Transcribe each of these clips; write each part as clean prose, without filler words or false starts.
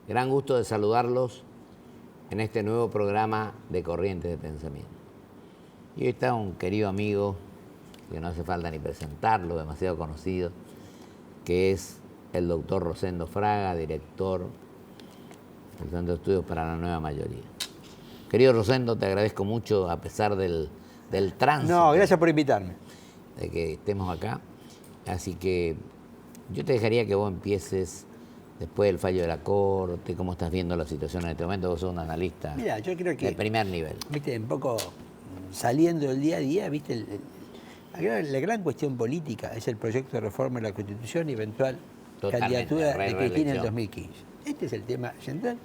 Gran gusto de saludarlos en este nuevo programa de Corrientes de Pensamiento. Y hoy está un querido amigo, que no hace falta ni presentarlo, demasiado conocido, que es el doctor Rosendo Fraga, director del Centro de Estudios para la Nueva Mayoría. Querido Rosendo, te agradezco mucho a pesar del tránsito. No, gracias por invitarme. De que estemos acá. Así que yo te dejaría que vos empieces después del fallo de la Corte, cómo estás viendo la situación en este momento. Vos sos un analista. Mira, yo creo que de primer nivel. Viste, un poco saliendo del día a día, viste, la gran cuestión política es el proyecto de reforma de la Constitución y eventual candidatura de Cristina en 2015. Este es el tema central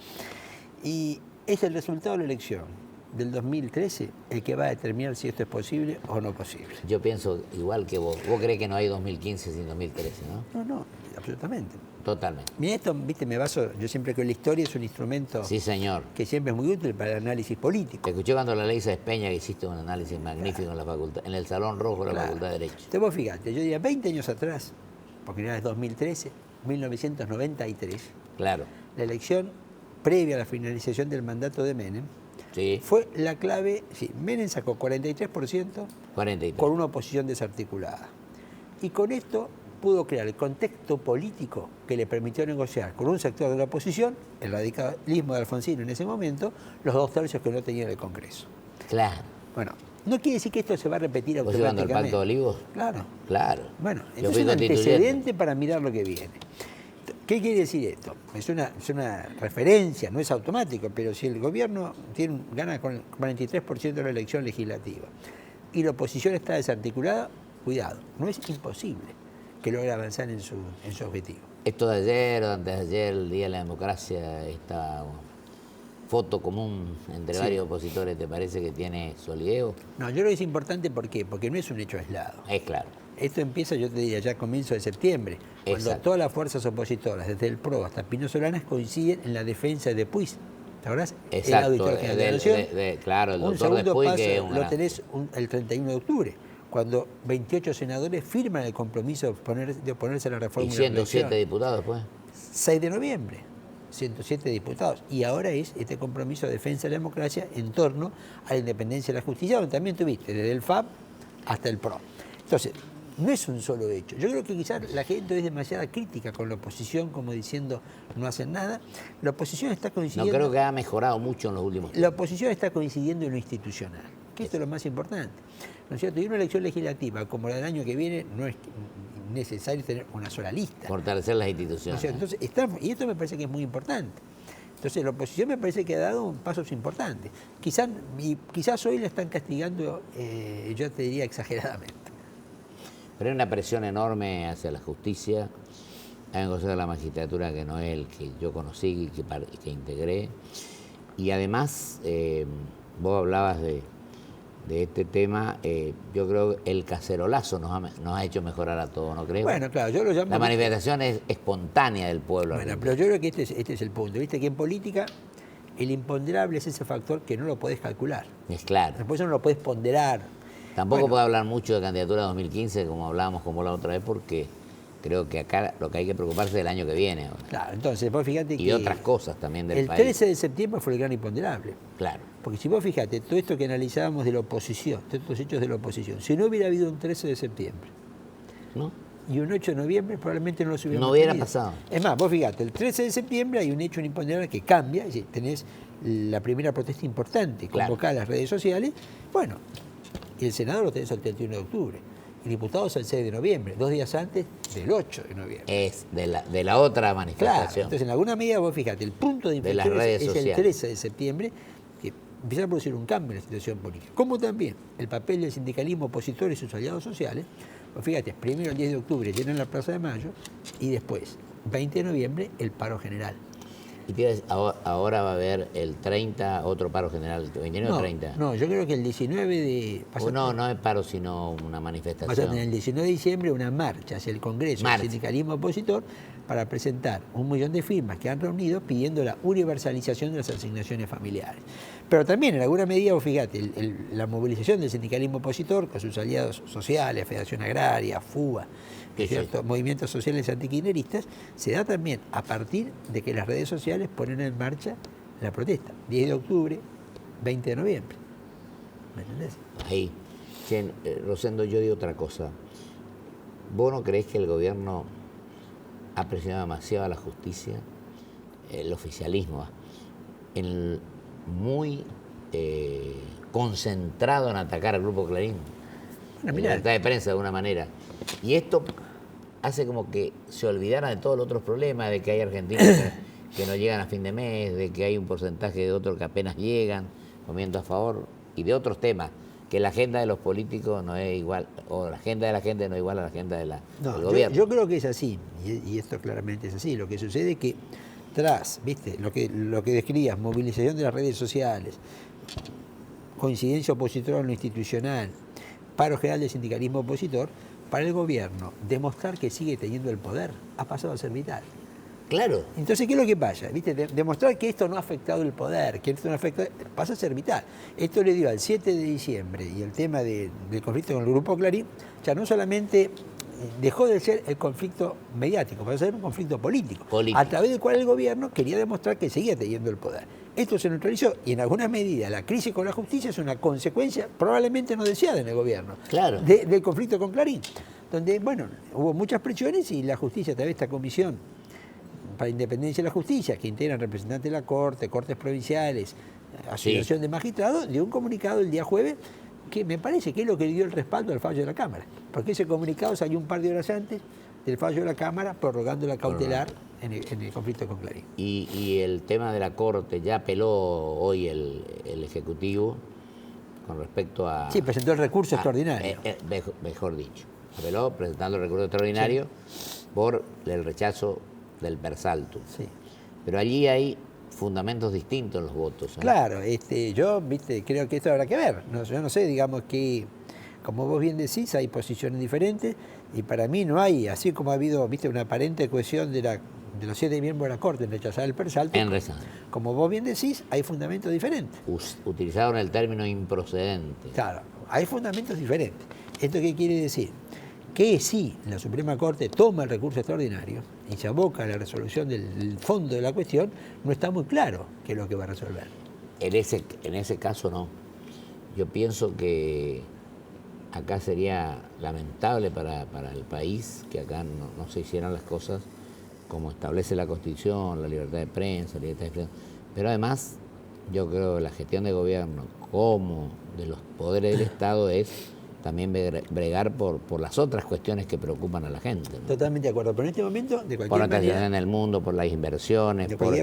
y es el resultado de la elección del 2013 el que va a determinar si esto es posible o no posible. Yo pienso igual que vos. Vos creés que no hay 2015 sin 2013, ¿no? No, absolutamente. Totalmente. Mira, esto, viste, me baso, yo siempre creo que la historia es un instrumento, sí, señor, que siempre es muy útil para el análisis político. Te escuché cuando la ley se despeña que hiciste un análisis magnífico en la facultad, en el Salón Rojo de la Facultad de Derecho. Entonces vos fíjate, yo diría 20 años atrás, porque ya es 2013, 1993, claro, la elección previa a la finalización del mandato de Menem, sí, fue la clave. Sí, Menem sacó 43%, 43, con una oposición desarticulada. Y con esto pudo crear el contexto político que le permitió negociar con un sector de la oposición, el radicalismo de Alfonsín en ese momento, los 2/3 que no tenía en el Congreso. claro. Bueno, no quiere decir que esto se va a repetir ¿Vos llevando el automáticamente. Pacto de Olivos? Claro. Claro. Bueno, Yo esto es fui un constituyente. antecedente para mirar lo que viene. ¿Qué quiere decir esto? Es una referencia, no es automático, pero si el gobierno gana con el 43% de la elección legislativa y la oposición está desarticulada, cuidado, no es imposible que logre avanzar en su objetivo. Esto de ayer o antes de ayer, el Día de la Democracia, esta foto común entre Sí. varios opositores, ¿te parece que tiene solideo? No, yo creo que es importante, ¿por qué? Porque no es un hecho aislado. Es claro. Esto empieza, yo te diría, ya a comienzo de septiembre, cuando Exacto. todas las fuerzas opositoras, desde el PRO hasta Pino Solanas, coinciden en la defensa de Puig. ¿Te acordás? Exacto, El auditor general de la Nación. claro, el Un doctor segundo Puig, paso que es un lo gran- tenés el 31 de octubre, cuando 28 senadores firman el compromiso de oponerse a la reforma Y de la 107 elección. diputados, pues. 6 de noviembre, 107 diputados. Y ahora es este compromiso de defensa de la democracia en torno a la independencia de la justicia, donde también tuviste desde el FAP hasta el PRO. Entonces, no es un solo hecho. Yo creo que quizás la gente es demasiada crítica con la oposición, como diciendo no hacen nada. La oposición está No coincidiendo. creo que ha mejorado mucho en los últimos La oposición está coincidiendo en lo institucional, que esto es lo más importante. ¿No es cierto? Y una elección legislativa como la del año que viene no es necesario tener una sola lista. fortalecer las ¿No instituciones. es cierto? Entonces, y esto me parece que es muy importante. Entonces la oposición me parece que ha dado pasos importantes. Quizás hoy la están castigando, yo te diría exageradamente. Pero hay una presión enorme hacia la justicia. Hay un consejo de la magistratura que no es el que yo conocí y que integré. Y además, vos hablabas de este tema, yo creo que el cacerolazo nos ha hecho mejorar a todos, ¿no crees? Bueno, claro, yo lo llamo... La manifestación es espontánea del pueblo. Bueno, pero yo creo que este es el punto. Viste que en política el imponderable es ese factor que no lo podés calcular. Es claro. Después no lo podés ponderar. Tampoco Bueno. puedo hablar mucho de candidatura 2015, como hablábamos con vos la otra vez, porque creo que acá lo que hay que preocuparse es del año que viene ahora. Claro, entonces vos fíjate que... Y otras cosas también del el país. 13 de septiembre fue el gran imponderable. Claro. Porque si vos fijate, todo esto que analizábamos de la oposición, de estos hechos de la oposición, si no hubiera habido un 13 de septiembre ¿No? y un 8 de noviembre, probablemente no los hubiéramos No hubiera tenido. pasado. Es más, vos fíjate, el 13 de septiembre hay un hecho imponderable que cambia, es decir, tenés la primera protesta importante, Claro. convocada a las redes sociales, bueno, y el Senado lo tenés el 31 de octubre, y diputados el 6 de noviembre, 2 días antes del 8 de noviembre. Es de la otra Claro, manifestación. entonces en alguna medida vos fíjate, el punto de De las inflexión redes es el sociales. 13 de septiembre, que empieza a producir un cambio en la situación política. Como también el papel del sindicalismo opositor y sus aliados sociales, pues fíjate, primero el 10 de octubre llenan la Plaza de Mayo y después, 20 de noviembre, el paro general. Y te iba a decir, ahora va a haber el 30, otro paro general, el 29 o 30. No, yo creo que el 19 de... No es paro, sino una Vas a manifestación. tener el 19 de diciembre una marcha hacia el Congreso Marcha. del sindicalismo opositor, para presentar 1 millón de firmas que han reunido pidiendo la universalización de las asignaciones familiares. Pero también, en alguna medida, fíjate, la movilización del sindicalismo opositor con sus aliados sociales, Federación Agraria, FUBA, ciertos movimientos sociales antikirchneristas, se da también a partir de que las redes sociales ponen en marcha la protesta. 10 de octubre, 20 de noviembre. ¿Me entendés? Ahí. Rosendo, yo digo otra cosa. ¿Vos no creés que el gobierno ha presionado demasiado a la justicia, el oficialismo, muy concentrado en atacar al Grupo Clarín? Bueno, mirá, libertad de prensa de alguna manera. Y esto hace como que se olvidaran de todos los otros problemas, de que hay argentinos que no llegan a fin de mes, de que hay un porcentaje de otros que apenas llegan, comiendo a favor, y de otros temas, que la agenda de los políticos no es igual, o la agenda de la gente no es igual a la agenda del gobierno. Yo creo que es así, y esto claramente es así. Lo que sucede es que tras, ¿viste? Lo que describías, movilización de las redes sociales, coincidencia opositora en lo institucional, paro general del sindicalismo opositor, para el gobierno demostrar que sigue teniendo el poder ha pasado a ser vital. Claro. Entonces, ¿qué es lo que pasa? ¿Viste? Demostrar que esto no ha afectado el poder, que esto no afecta, pasa a ser vital. Esto le dio al 7 de diciembre y el tema del conflicto con el Grupo Clarín, ya no solamente dejó de ser el conflicto mediático, pasó a ser un conflicto político, a través del cual el gobierno quería demostrar que seguía teniendo el poder. Esto se neutralizó y en alguna medida la crisis con la justicia es una consecuencia probablemente no deseada en el gobierno, claro, del conflicto con Clarín, donde, bueno, hubo muchas presiones y la justicia, a través de esta comisión para Independencia de la Justicia, que integran representantes de la Corte, Cortes Provinciales, Asociación de Magistrados, dio un comunicado el día jueves que me parece que es lo que dio el respaldo al fallo de la Cámara, porque ese comunicado salió un par de horas antes del fallo de la Cámara prorrogando la cautelar en el conflicto con Clarín. Y el tema de la Corte, ya apeló hoy el Ejecutivo con respecto a... Sí, presentó el recurso extraordinario. Mejor dicho, apeló presentando el recurso extraordinario por el rechazo del Persaltum. Sí. Pero allí hay fundamentos distintos en los votos. Claro, yo creo que esto habrá que ver. Yo no sé, digamos que, como vos bien decís, hay posiciones diferentes y para mí no hay, así como ha habido una aparente cohesión de los 7 miembros de la Corte en rechazar el Persaltum, como vos bien decís, hay fundamentos diferentes. Utilizaron el término improcedente. Claro, hay fundamentos diferentes. ¿Esto qué quiere decir? Que si la Suprema Corte toma el recurso extraordinario y se aboca a la resolución del fondo de la cuestión, no está muy claro qué es lo que va a resolver. En ese caso no. Yo pienso que acá sería lamentable para el país que acá no se hicieran las cosas como establece la Constitución, la libertad de prensa, la libertad de expresión. Pero además, yo creo que la gestión de gobierno como de los poderes del Estado es también bregar por las otras cuestiones que preocupan a la gente, ¿no? Totalmente de acuerdo, pero en este momento, de cualquier manera... Por la manera, en el mundo, por las inversiones, por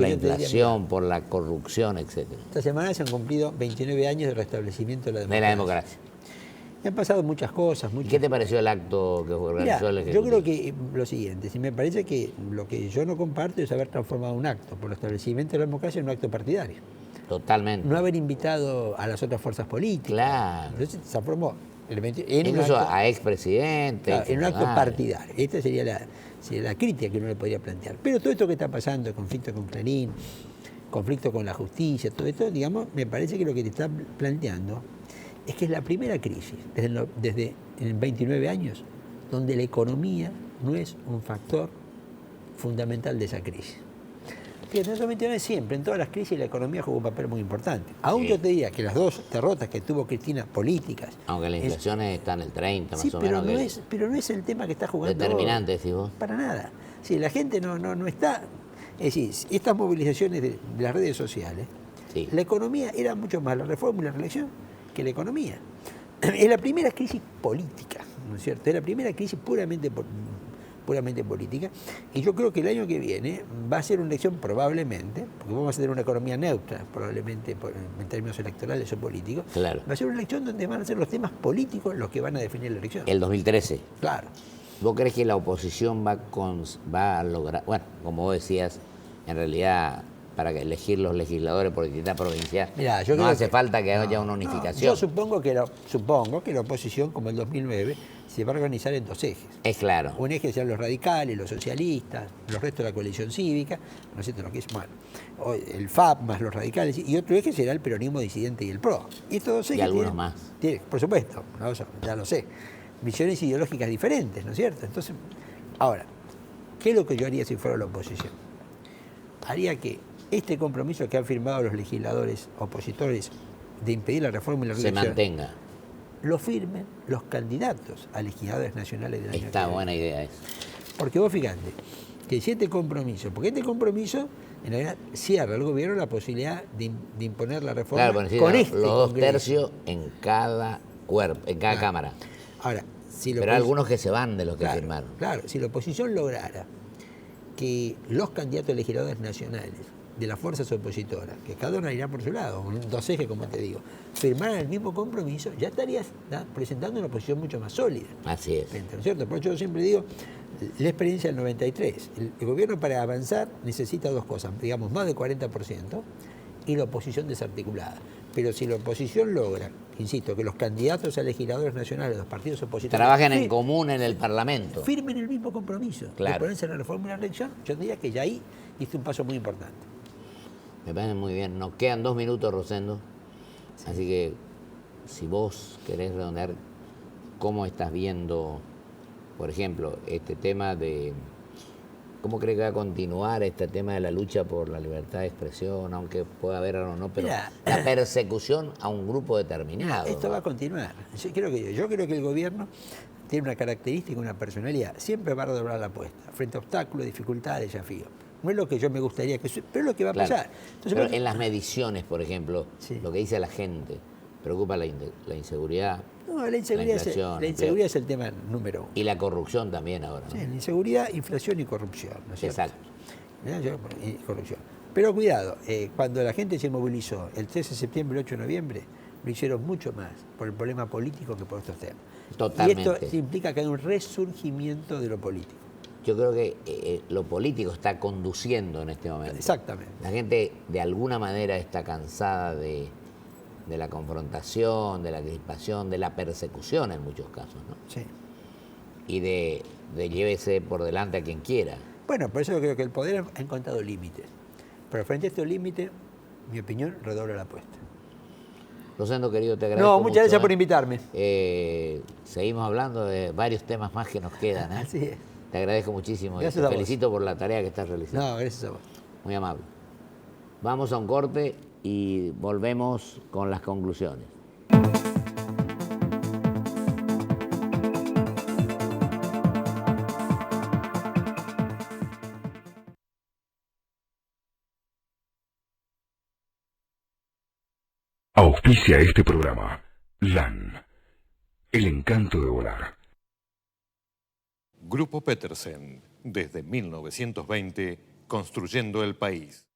la inflación, por la corrupción, etc. Esta semana se han cumplido 29 años de restablecimiento de la democracia. Y han pasado muchas cosas. ¿Qué te pareció el acto que organizó el Ejecutivo? Yo creo que lo siguiente, me parece que lo que yo no comparto es haber transformado un acto por el establecimiento de la democracia en un acto partidario. Totalmente. No haber invitado a las otras fuerzas políticas. Claro. Entonces se transformó incluso a expresidentes. Claro, en un acto partidario. Esta sería la crítica que uno le podría plantear. Pero todo esto que está pasando, el conflicto con Clarín, conflicto con la justicia, todo esto, digamos, me parece que lo que te está planteando es que es la primera crisis desde en 29 años donde la economía no es un factor fundamental de esa crisis. Fíjate, no solamente no es siempre, en todas las crisis la economía jugó un papel muy importante. Aún yo te diría que las dos derrotas que tuvo Cristina políticas... Aunque la inflación está en el 30 más o menos. Pero no es el tema que está jugando... Determinante, decís vos. Para nada. Sí, la gente no está... Es decir, estas movilizaciones de las redes sociales, la economía era mucho más la reforma y la reelección que la economía. Es la primera crisis política, ¿no es cierto? Es la primera crisis puramente política, y yo creo que el año que viene va a ser una elección probablemente, porque vamos a tener una economía neutra, probablemente en términos electorales o políticos, claro. Va a ser una elección donde van a ser los temas políticos los que van a definir la elección. El 2013. Claro. ¿Vos crees que la oposición va a lograr, bueno, como vos decías, en realidad para elegir los legisladores por distintas provincias, no hace falta que haya una unificación? Yo supongo que la oposición, como el 2009, se va a organizar en dos ejes. Es claro. Un eje serán los radicales, los socialistas, los restos de la coalición cívica, ¿no es cierto? Lo que es, bueno, el FAP más los radicales, y otro eje será el peronismo disidente y el PRO. Y estos dos ejes algunos más. Por supuesto, ¿no? Ya lo sé. Visiones ideológicas diferentes, ¿no es cierto? Entonces, ahora, ¿qué es lo que yo haría si fuera la oposición? Haría que este compromiso que han firmado los legisladores opositores de impedir la reforma y la reelección se mantenga. Lo firmen los candidatos a legisladores nacionales del año que viene. Está buena idea eso. Porque vos fíjate, que si este compromiso, porque este compromiso en realidad cierra al gobierno la posibilidad de imponer la reforma con los 2 tercios en cada cuerpo, en cada cámara. Ahora, pero hay algunos que se van de los que firmaron. Claro, si la oposición lograra que los candidatos legisladores nacionales de las fuerzas opositoras, que cada uno irá por su lado, un dos ejes, como te digo, firmaran el mismo compromiso, ya estarías presentando una posición mucho más sólida. Así es. ¿No es cierto? Por eso yo siempre digo, la experiencia del 93, el gobierno para avanzar necesita 2 cosas, digamos, más del 40% y la oposición desarticulada. Pero si la oposición logra, insisto, que los candidatos a legisladores nacionales, los partidos opositores... trabajen en común en el Parlamento. Firmen el mismo compromiso. Claro. De ponerse en la reforma y la reelección, yo diría que ya ahí hice un paso muy importante. Me parece muy bien. Nos quedan 2 minutos, Rosendo. Sí. Así que, si vos querés redondear, ¿cómo estás viendo, por ejemplo, este tema de... ¿Cómo crees que va a continuar este tema de la lucha por la libertad de expresión, aunque pueda haber o no, pero la persecución a un grupo determinado? Esto va a continuar. Yo creo que el gobierno tiene una característica, una personalidad. Siempre va a redoblar la apuesta, frente a obstáculos, dificultades, desafíos. No es lo que yo me gustaría que suceda, pero es lo que va a pasar. Entonces, pero en las mediciones, por ejemplo, lo que dice la gente, ¿preocupa la inseguridad? No, la inseguridad es el tema número 1. Y la corrupción también ahora, ¿no? Sí, la inseguridad, inflación y corrupción, ¿no es cierto? Exacto. Y corrupción. Pero cuidado, cuando la gente se movilizó el 13 de septiembre y el 8 de noviembre, lo hicieron mucho más por el problema político que por estos temas. Totalmente. Y esto implica que hay un resurgimiento de lo político. Yo creo que lo político está conduciendo en este momento. Exactamente. La gente de alguna manera está cansada de la confrontación, de la crispación, de la persecución en muchos casos, ¿no? Sí. Y de llévese por delante a quien quiera. Bueno, por eso yo creo que el poder ha encontrado límites. Pero frente a estos límites, mi opinión, redobla la apuesta. Rosendo, querido, te agradezco. No, muchas gracias por invitarme. Seguimos hablando de varios temas más que nos quedan, ¿eh? Así es. Te agradezco muchísimo y te felicito por la tarea que estás realizando. No, gracias a vos. Muy amable. Vamos a un corte y volvemos con las conclusiones. Auspicia este programa. LAN. El encanto de volar. Grupo Petersen, desde 1920, construyendo el país.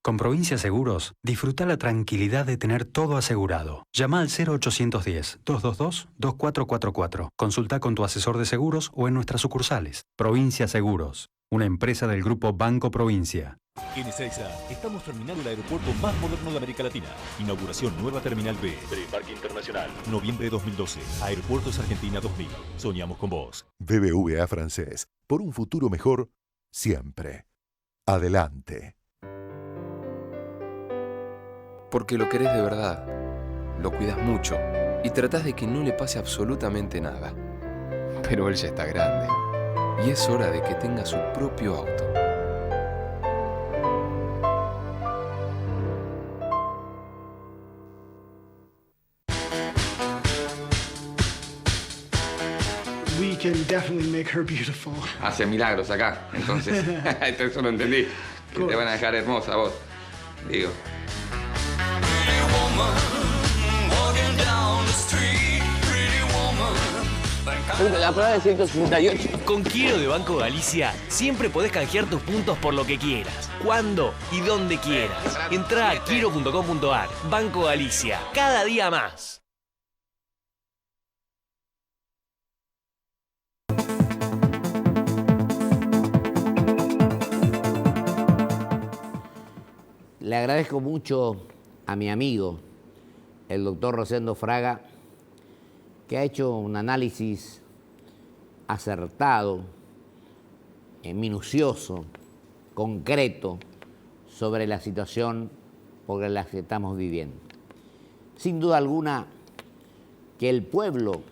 Con Provincia Seguros, disfruta la tranquilidad de tener todo asegurado. Llama al 0810-222-2444. Consulta con tu asesor de seguros o en nuestras sucursales. Provincia Seguros, una empresa del Grupo Banco Provincia. En Ezeiza estamos terminando el aeropuerto más moderno de América Latina. Inauguración nueva Terminal B. Preparque Internacional. Noviembre de 2012. Aeropuertos Argentina 2000. Soñamos con vos. BBVA Francés. Por un futuro mejor, siempre. Adelante. Porque lo querés de verdad. Lo cuidas mucho. Y tratás de que no le pase absolutamente nada. Pero él ya está grande. Y es hora de que tenga su propio auto. We can definitely make her beautiful. Hace milagros acá, entonces. Eso lo entendí. Que te van a dejar hermosa vos. Digo. La prueba de 168. Con Quiero de Banco Galicia siempre podés canjear tus puntos por lo que quieras, cuando y donde quieras. Entrá a quiero.com.ar. Banco Galicia. Cada día más. Le agradezco mucho a mi amigo, el doctor Rosendo Fraga, que ha hecho un análisis acertado, minucioso, concreto, sobre la situación por la que estamos viviendo. Sin duda alguna que el pueblo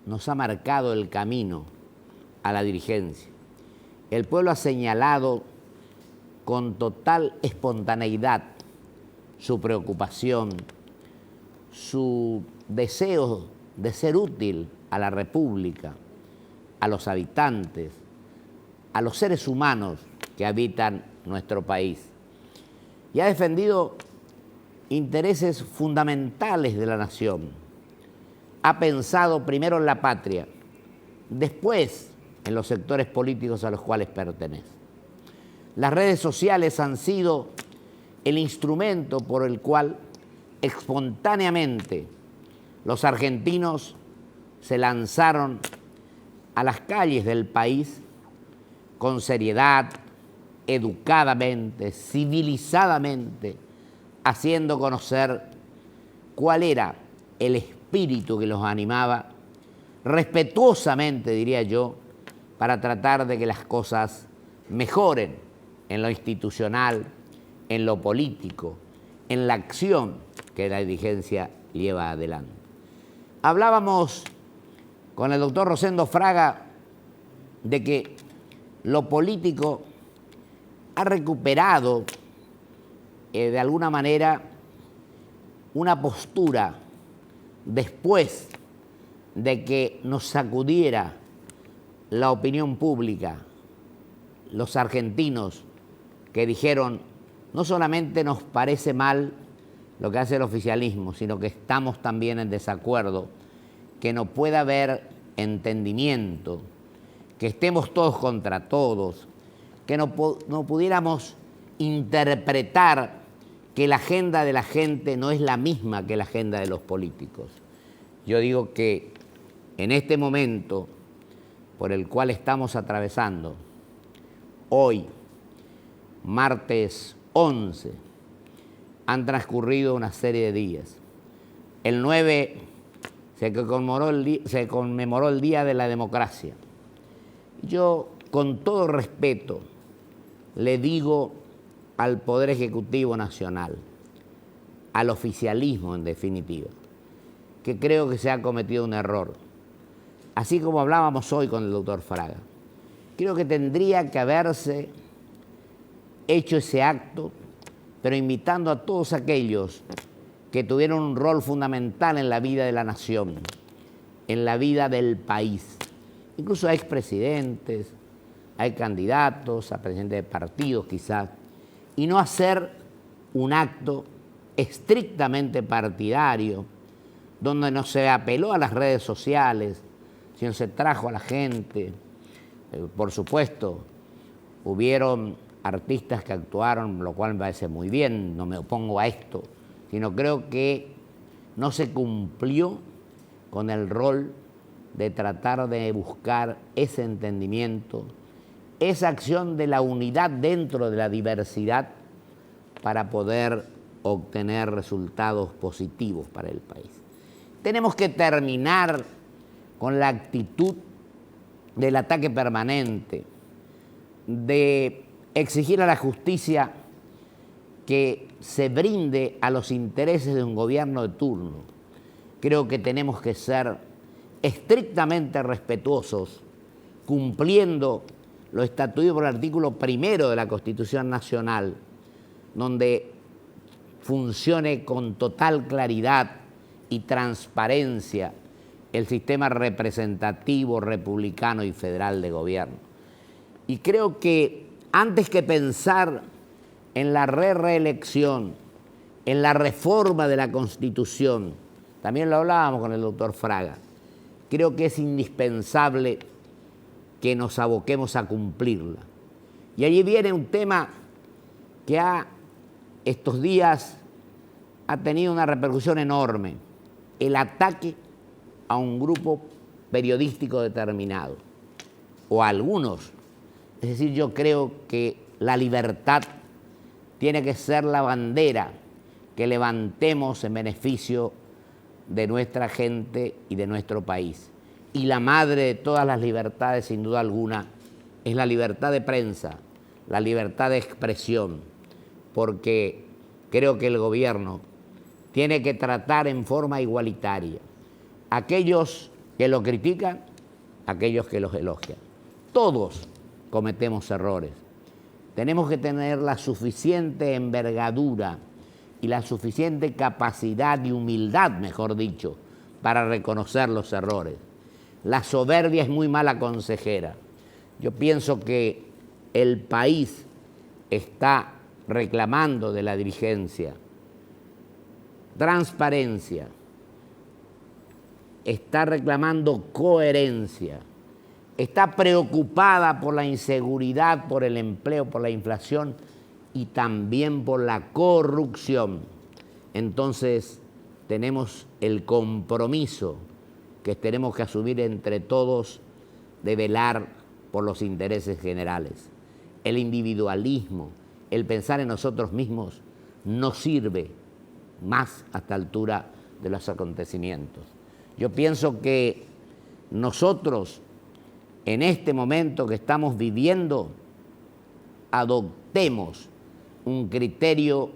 nos ha marcado el camino a la dirigencia. El pueblo ha señalado con total espontaneidad su preocupación, su deseo de ser útil a la República, a los habitantes, a los seres humanos que habitan nuestro país. Y ha defendido intereses fundamentales de la nación. Ha pensado primero en la patria, después en los sectores políticos a los cuales pertenece. Las redes sociales han sido el instrumento por el cual espontáneamente los argentinos se lanzaron a las calles del país con seriedad, educadamente, civilizadamente, haciendo conocer cuál era el espíritu que los animaba, respetuosamente, diría yo, para tratar de que las cosas mejoren en lo institucional, en lo político, en la acción que la dirigencia lleva adelante. Hablábamos con el doctor Rosendo Fraga de que lo político ha recuperado de alguna manera una postura después de que nos sacudiera la opinión pública, los argentinos que dijeron no solamente nos parece mal lo que hace el oficialismo, sino que estamos también en desacuerdo, que no pueda haber entendimiento, que estemos todos contra todos, que no pudiéramos interpretar que la agenda de la gente no es la misma que la agenda de los políticos. Yo digo que en este momento por el cual estamos atravesando, hoy, martes 11, han transcurrido una serie de días. El 9 se conmemoró el Día de la Democracia. Yo, con todo respeto, le digo al Poder Ejecutivo Nacional, al oficialismo en definitiva, que creo que se ha cometido un error. Así como hablábamos hoy con el doctor Fraga, creo que tendría que haberse hecho ese acto, pero invitando a todos aquellos que tuvieron un rol fundamental en la vida de la nación, en la vida del país, incluso a expresidentes, a candidatos, a presidentes de partidos quizás, y no hacer un acto estrictamente partidario, donde no se apeló a las redes sociales, sino se trajo a la gente. Por supuesto, hubieron artistas que actuaron, lo cual me parece muy bien, no me opongo a esto, sino creo que no se cumplió con el rol de tratar de buscar ese entendimiento, esa acción de la unidad dentro de la diversidad para poder obtener resultados positivos para el país. Tenemos que terminar con la actitud del ataque permanente, de exigir a la justicia que se brinde a los intereses de un gobierno de turno. Creo que tenemos que ser estrictamente respetuosos, cumpliendo lo estatuido por el artículo 1 de la Constitución Nacional, donde funcione con total claridad y transparencia el sistema representativo, republicano y federal de gobierno. Y creo que antes que pensar en la reelección, en la reforma de la Constitución, también lo hablábamos con el doctor Fraga, creo que es indispensable que nos aboquemos a cumplirla. Y allí viene un tema que estos días ha tenido una repercusión enorme, el ataque a un grupo periodístico determinado, o a algunos. Es decir, yo creo que la libertad tiene que ser la bandera que levantemos en beneficio de nuestra gente y de nuestro país. Y la madre de todas las libertades, sin duda alguna, es la libertad de prensa, la libertad de expresión, porque creo que el gobierno tiene que tratar en forma igualitaria a aquellos que lo critican, a aquellos que los elogian. Todos cometemos errores. Tenemos que tener la suficiente envergadura y la suficiente capacidad y humildad, mejor dicho, para reconocer los errores. La soberbia es muy mala consejera. Yo pienso que el país está reclamando de la dirigencia transparencia, está reclamando coherencia, está preocupada por la inseguridad, por el empleo, por la inflación y también por la corrupción. Entonces tenemos el compromiso que tenemos que asumir entre todos de velar por los intereses generales. El individualismo, el pensar en nosotros mismos, no sirve más a esta altura de los acontecimientos. Yo pienso que nosotros, en este momento que estamos viviendo, adoptemos un criterio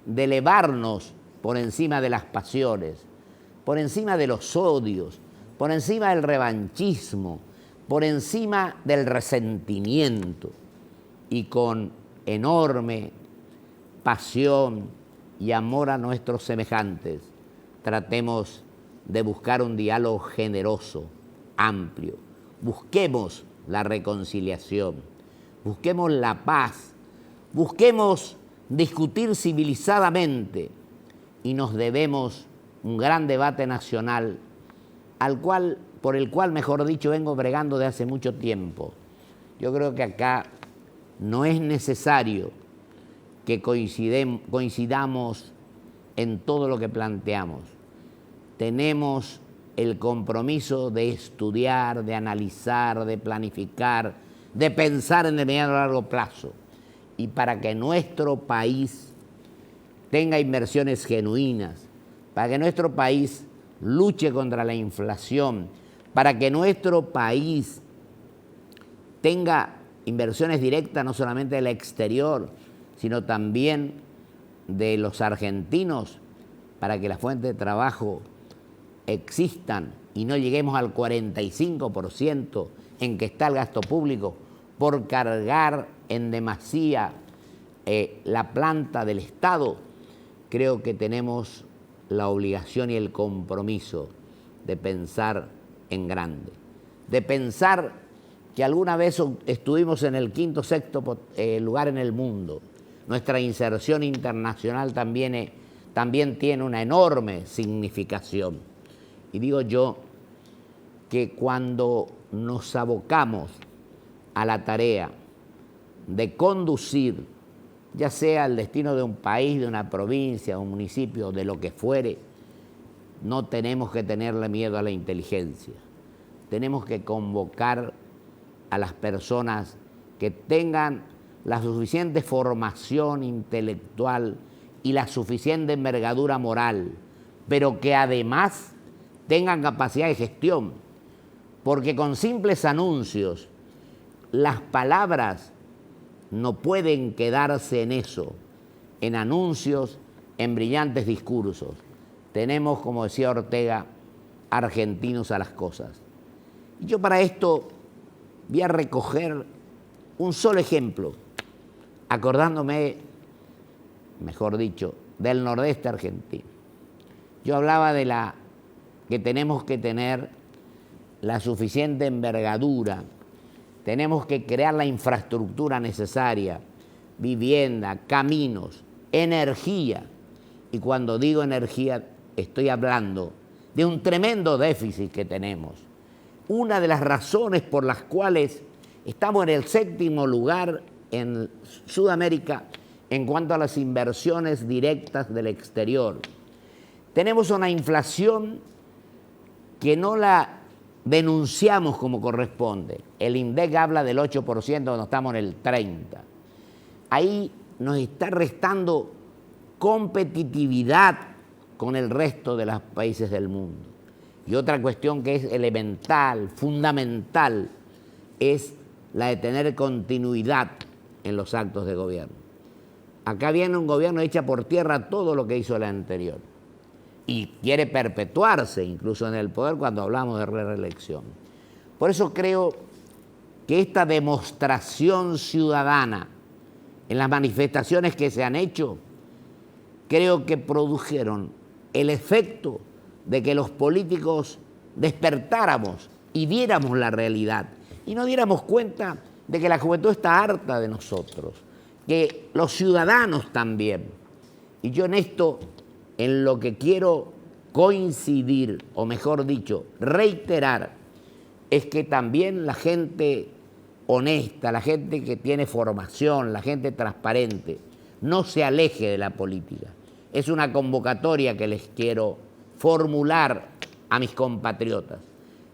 de elevarnos por encima de las pasiones, por encima de los odios, por encima del revanchismo, por encima del resentimiento, y con enorme pasión y amor a nuestros semejantes, tratemos de buscar un diálogo generoso, amplio. Busquemos la reconciliación, busquemos la paz, busquemos discutir civilizadamente y nos debemos un gran debate nacional por el cual, mejor dicho, vengo bregando de hace mucho tiempo. Yo creo que acá no es necesario que coincidamos en todo lo que planteamos. Tenemos el compromiso de estudiar, de analizar, de planificar, de pensar en el mediano y largo plazo. Y para que nuestro país tenga inversiones genuinas, para que nuestro país luche contra la inflación, para que nuestro país tenga inversiones directas no solamente del exterior, sino también de los argentinos, para que las fuentes de trabajo existan y no lleguemos al 45% en que está el gasto público por cargar en demasía la planta del Estado. Creo que tenemos la obligación y el compromiso de pensar en grande, de pensar que alguna vez estuvimos en el quinto, sexto lugar en el mundo. Nuestra inserción internacional también tiene una enorme significación. Y digo yo que cuando nos abocamos a la tarea de conducir, ya sea el destino de un país, de una provincia, de un municipio, de lo que fuere, no tenemos que tenerle miedo a la inteligencia. Tenemos que convocar a las personas que tengan la suficiente formación intelectual y la suficiente envergadura moral, pero que además tengan capacidad de gestión, porque con simples anuncios las palabras no pueden quedarse en eso, en anuncios, en brillantes discursos. Tenemos, como decía Ortega, argentinos a las cosas. Y yo para esto voy a recoger un solo ejemplo, acordándome, mejor dicho, del nordeste argentino. Yo hablaba de que tenemos que tener la suficiente envergadura, tenemos que crear la infraestructura necesaria, vivienda, caminos, energía. Y cuando digo energía, estoy hablando de un tremendo déficit que tenemos. Una de las razones por las cuales estamos en el 7º lugar en Sudamérica en cuanto a las inversiones directas del exterior. Tenemos una inflación que no la denunciamos como corresponde. El INDEC habla del 8% cuando estamos en el 30%. Ahí nos está restando competitividad con el resto de los países del mundo. Y otra cuestión que es elemental, fundamental, es la de tener continuidad en los actos de gobierno. Acá viene un gobierno echa por tierra todo lo que hizo el anterior y quiere perpetuarse incluso en el poder cuando hablamos de reelección. Por eso creo que esta demostración ciudadana en las manifestaciones que se han hecho, creo que produjeron el efecto de que los políticos despertáramos y viéramos la realidad y nos diéramos cuenta de que la juventud está harta de nosotros, que los ciudadanos también. Y yo en esto, en lo que quiero coincidir, o mejor dicho, reiterar, es que también la gente honesta, la gente que tiene formación, la gente transparente, no se aleje de la política. Es una convocatoria que les quiero formular a mis compatriotas.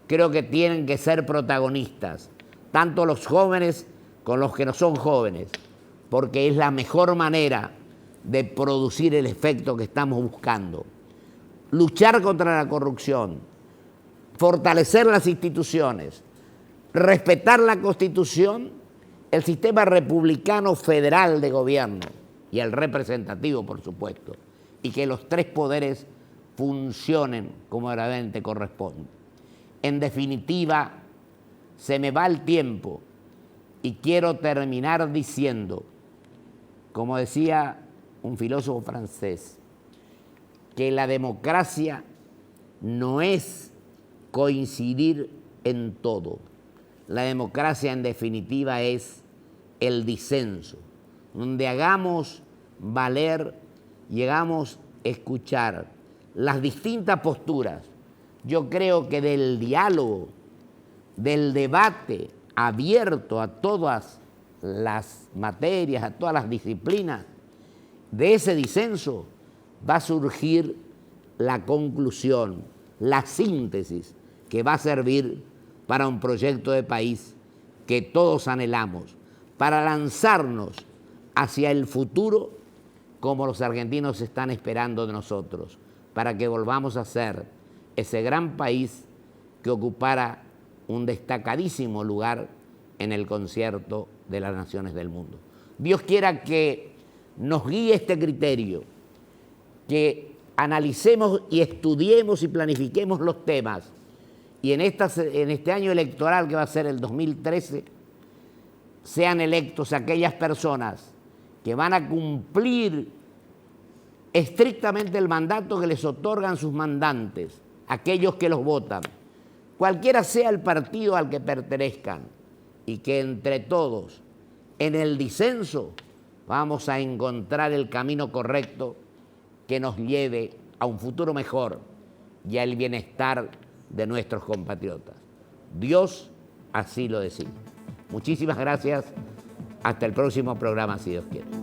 Creo que tienen que ser protagonistas, tanto los jóvenes como los que no son jóvenes, porque es la mejor manera de producir el efecto que estamos buscando. Luchar contra la corrupción, fortalecer las instituciones, respetar la Constitución, el sistema republicano federal de gobierno y el representativo, por supuesto, y que los tres poderes funcionen como realmente corresponde. En definitiva, se me va el tiempo y quiero terminar diciendo, como decía un filósofo francés, que la democracia no es coincidir en todo. La democracia, en definitiva, es el disenso, donde hagamos valer, llegamos a escuchar las distintas posturas. Yo creo que del diálogo, del debate abierto a todas las materias, a todas las disciplinas, de ese disenso va a surgir la conclusión, la síntesis que va a servir para un proyecto de país que todos anhelamos, para lanzarnos hacia el futuro como los argentinos están esperando de nosotros, para que volvamos a ser ese gran país que ocupara un destacadísimo lugar en el concierto de las naciones del mundo. Dios quiera que nos guíe este criterio, que analicemos y estudiemos y planifiquemos los temas, y en este año electoral que va a ser el 2013, sean electos aquellas personas que van a cumplir estrictamente el mandato que les otorgan sus mandantes, aquellos que los votan, cualquiera sea el partido al que pertenezcan, y que entre todos, en el disenso, vamos a encontrar el camino correcto que nos lleve a un futuro mejor y al bienestar de nuestros compatriotas. Dios así lo decide. Muchísimas gracias. Hasta el próximo programa, si Dios quiere.